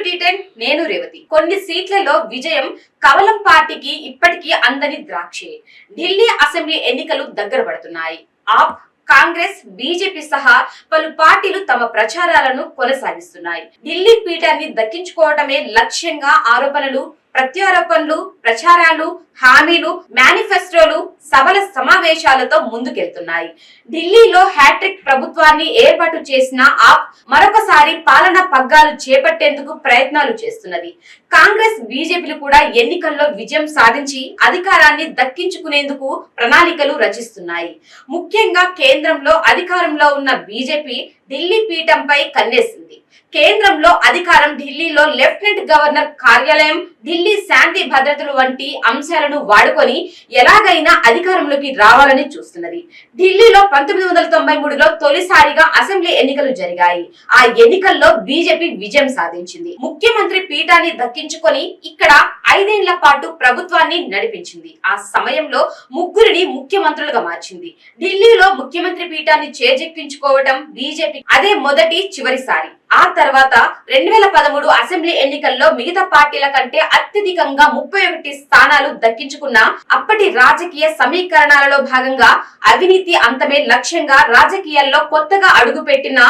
టీ10 నేను రేవతి. కొన్ని సీట్లలో విజయం కమలం పార్టీకి ఇప్పటికీ అందని ద్రాక్షే. ఢిల్లీ అసెంబ్లీ ఎన్నికలు దగ్గర పడుతున్నాయి. ఆప్, కాంగ్రెస్, బీజేపీ సహా పలు పార్టీలు తమ ప్రచారాలను కొనసాగిస్తున్నాయి. ఢిల్లీ పీఠాన్ని దక్కించుకోవటమే లక్ష్యంగా ఆరోపణలు, ప్రత్యారోపణలు, ప్రచారాలు, హామీలు, మేనిఫెస్టోలు, సభల సమావేశాలతో ముందుకెళ్తున్నాయి. ఢిల్లీలో హ్యాట్రిక్ ప్రభుత్వాన్ని ఏర్పాటు చేసిన ఆప్ మరొకసారి పాలనా పగ్గాలు చేపట్టేందుకు ప్రయత్నాలు చేస్తున్నది. కాంగ్రెస్, బీజేపీలు కూడా ఎన్నికల్లో విజయం సాధించి అధికారాన్ని దక్కించుకునేందుకు ప్రణాళికలు రచిస్తున్నాయి. ముఖ్యంగా కేంద్రంలో అధికారంలో ఉన్న బీజేపీ ఢిల్లీ పీఠంపై కన్నేసింది. కేంద్రంలో అధికారం, ఢిల్లీలో లెఫ్టినెంట్ గవర్నర్ కార్యాలయం, ఢిల్లీ శాంతి భద్రతలు వంటి అంశాలను వాడుకొని ఎలాగైనా అధికారంలోకి రావాలని చూస్తున్నది. ఢిల్లీలో 1993లో తొలిసారిగా అసెంబ్లీ ఎన్నికలు జరిగాయి. ఆ ఎన్నికల్లో బీజేపీ విజయం సాధించింది. ముఖ్యమంత్రి పీఠాన్ని దక్కించుకొని ఇక్కడ 5 ఏళ్ల పాటు ప్రభుత్వాన్ని నడిపించింది. ఆ సమయంలో ముగ్గురిని ముఖ్యమంత్రులుగా మార్చింది. ఢిల్లీలో ముఖ్యమంత్రి పీఠాన్ని చేజెక్కించుకోవడం బీజేపీ అదే మొదటి చివరిసారి. ఆ తర్వాత 2013 అసెంబ్లీ ఎన్నికల్లో మిగతా పార్టీల కంటే అత్యధికంగా 31 స్థానాలు దక్కించుకున్న అప్పటి రాజకీయ సమీకరణాలలో భాగంగా అవినీతి అంతమే లక్ష్యంగా రాజకీయాల్లో కొత్తగా అడుగుపెట్టిన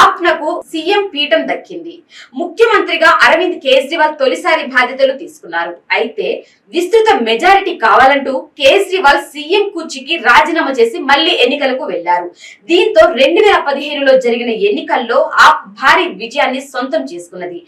ఆప్నకు సీఎం పీఠం దక్కింది. ముఖ్యమంత్రిగా అరవింద్ కేజ్రీవాల్ తొలిసారి బాధ్యతలు తీసుకున్నారు. అయితే విస్తృత మెజారిటీ కావాలంటూ కేజ్రీవాల్ సీఎం కుర్చీకి రాజీనామా చేసి మళ్లీ ఎన్నికలకు వెళ్లారు. దీంతో 2015లో జరిగిన ఎన్నికల్లో ఆప్ భారీ విజయాన్ని సొంతం చేసుకున్నది.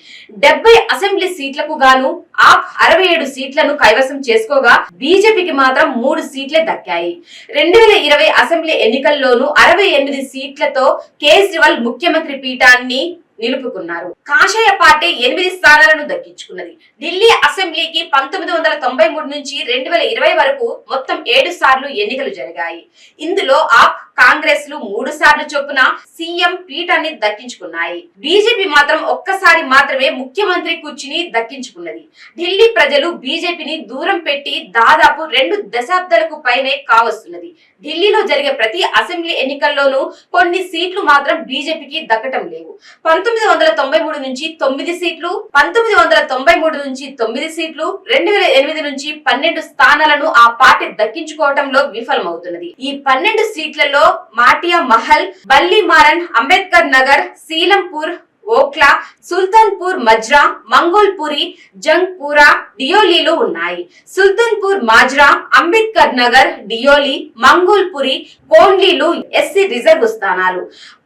70 అసెంబ్లీ సీట్లకు గాను ఆప్ 67 సీట్లను కైవసం చేసుకోగా బీజేపీకి మాత్రం 3 సీట్లే దక్కాయి. 2020 అసెంబ్లీ ఎన్నికల్లోనూ 68 సీట్లతో కేజ్రీవాల్ ముఖ్యమంత్రి పీఠాన్ని నిలుపుకున్నారు. కాషాయ పార్టీ 8 స్థానాలను దక్కించుకున్నది. ఢిల్లీ అసెంబ్లీకి 1993 నుంచి 2020 వరకు మొత్తం 7 సార్లు ఎన్నికలు జరిగాయి. ఇందులో ఆప్, కాంగ్రెస్ లు 3 సార్లు చొప్పున సీఎం పీఠాన్ని దక్కించుకున్నాయి. బీజేపీ మాత్రం ఒక్కసారి మాత్రమే ముఖ్యమంత్రి కుర్చీని దక్కించుకున్నది. ఢిల్లీ ప్రజలు బీజేపీని దూరం పెట్టి దాదాపు 2 దశాబ్దాలకు పైనే కావస్తున్నది. ఢిల్లీలో జరిగే ప్రతి అసెంబ్లీ ఎన్నికల్లోనూ కొన్ని సీట్లు మాత్రం బీజేపీకి దక్కటం లేవు. 1993 నుంచి 9 సీట్లు, 1993 నుంచి 9 సీట్లు, 2008 నుంచి 12 స్థానాలను ఆ పార్టీ దక్కించుకోవడంలో విఫలమవుతున్నది. ఈ 12 సీట్లలో మాటియా మహల్, బల్లిమారన్, అంబేద్కర్ నగర్, సీలంపూర్, ఓఖ్లా, సుల్తాన్పూర్ మజ్రా, మంగోల్పురి, జంగ్పూరా, డియోలీలు ఉన్నాయి. సుల్తాన్పూర్ మాజ్రా, అంబేద్కర్ నగర్, డియోలి, మంగోల్పురి, కోండ్లీలు ఎస్సీ రిజర్వ్ స్థానాలు.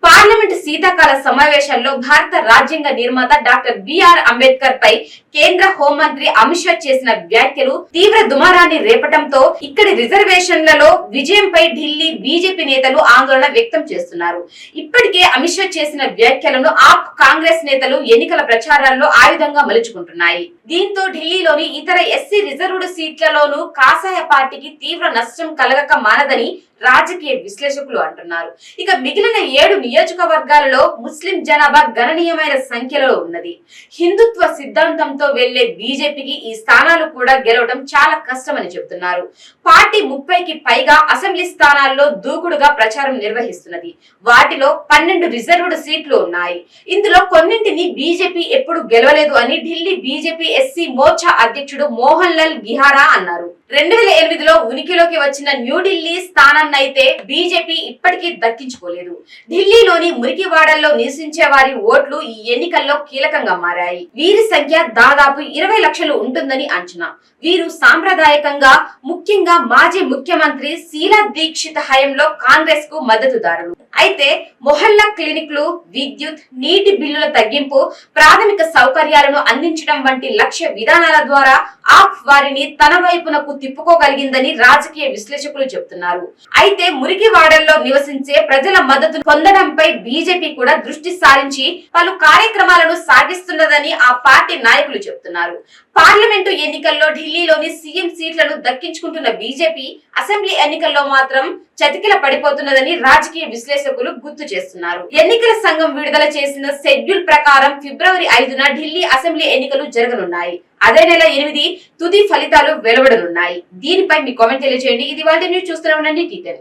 పార్లమెంట్ శీతాకాల సమావేశాల్లో భారత రాజ్యాంగ నిర్మాత డాక్టర్ బిఆర్ అంబేద్కర్ పై కేంద్ర హోంమంత్రి అమిత్ షా చేసిన వ్యాఖ్యలు తీవ్ర దుమారాన్ని రేపటంతో ఇక్కడి రిజర్వేషన్లలో విజయంపై ఢిల్లీ బీజేపీ నేతలు ఆందోళన వ్యక్తం చేస్తున్నారు. ఇప్పటికే అమిత్ షా చేసిన వ్యాఖ్యలను ఆప్, కాంగ్రెస్ నేతలు ఎన్నికల ప్రచారాల్లో ఆయుధంగా మలుచుకుంటున్నాయి. దీంతో ఢిల్లీలోని ఇతర ఎస్సీ రిజర్వ్డ్ సీట్లలోనూ కాషాయ పార్టీకి తీవ్ర నష్టం కలగక మానదని రాజకీయ విశ్లేషకులు అంటున్నారు. ఇక మిగిలిన 7 నియోజకవర్గాలలో ముస్లిం జనాభా గణనీయమైన సంఖ్యలో ఉన్నది. హిందుత్వ సిద్ధాంతంతో వెళ్లే బీజేపీకి ఈ స్థానాలు కూడా గెలవడం చాలా కష్టమని చెబుతున్నారు. పార్టీ 30కి పైగా అసెంబ్లీ స్థానాల్లో దూకుడుగా ప్రచారం నిర్వహిస్తున్నది. వాటిలో 12 రిజర్వ్డ్ సీట్లు ఉన్నాయి. ఇందులో కొన్నింటిని బీజేపీ ఎప్పుడు గెలవలేదు అని ఢిల్లీ బీజేపీ ఎస్సీ మోర్చా అధ్యక్షుడు మోహన్ లాల్ గిహారా అన్నారు. 2008లో ఉనికిలోకి వచ్చిన న్యూఢిల్లీ స్థానాన్నైతే బీజేపీ ఇప్పటికీ దక్కించుకోలేదు. ఢిల్లీలోని మురికివాడల్లో నివసించే వారి ఓట్లు ఈ ఎన్నికల్లో కీలకంగా మారాయి. వీరి సంఖ్య దాదాపు 20 లక్షలు ఉంటుందని అంచనా. వీరు సాంప్రదాయకంగా, ముఖ్యంగా మాజీ ముఖ్యమంత్రి శీలా దీక్షిత్ హయాంలో కాంగ్రెస్ కు మద్దతుదారులు. అయితే మొహల్లా క్లినిక్లు, విద్యుత్, నీటి బిల్లుల తగ్గింపు, ప్రాథమిక సౌకర్యాలను అందించడం వంటి లక్ష్య విధానాల ద్వారా ఆప్ వారిని తన వైపునకు తిప్పుకోగలిగిందని రాజకీయ విశ్లేషకులు చెబుతున్నారు. అయితే మురికివాడల్లో నివసించే ప్రజల మద్దతు పొందడంపై బీజేపీ కూడా దృష్టి సారించి పలు కార్యక్రమాలను సాగిస్తున్నదని ఆ పార్టీ నాయకులు చెబుతున్నారు. పార్లమెంటు ఎన్నికల్లో ఢిల్లీలోని సీఎం సీట్లను దక్కించుకుంటున్న బీజేపీ అసెంబ్లీ ఎన్నికల్లో మాత్రం చతికిల పడిపోతున్నదని రాజకీయ విశ్లేషకులు గుర్తు చేస్తున్నారు. ఎన్నికల సంఘం విడుదల చేసిన షెడ్యూల్ ప్రకారం ఫిబ్రవరి 5న ఢిల్లీ అసెంబ్లీ ఎన్నికలు జరగనున్నాయి. అదే నెల 8 తుది ఫలితాలు వెలువడనున్నాయి. దీనిపై మీ కామెంట్ తెలియజేయండి. ఇది వాళ్ళ న్యూస్ చూస్తూనే ఉండండి టీ10.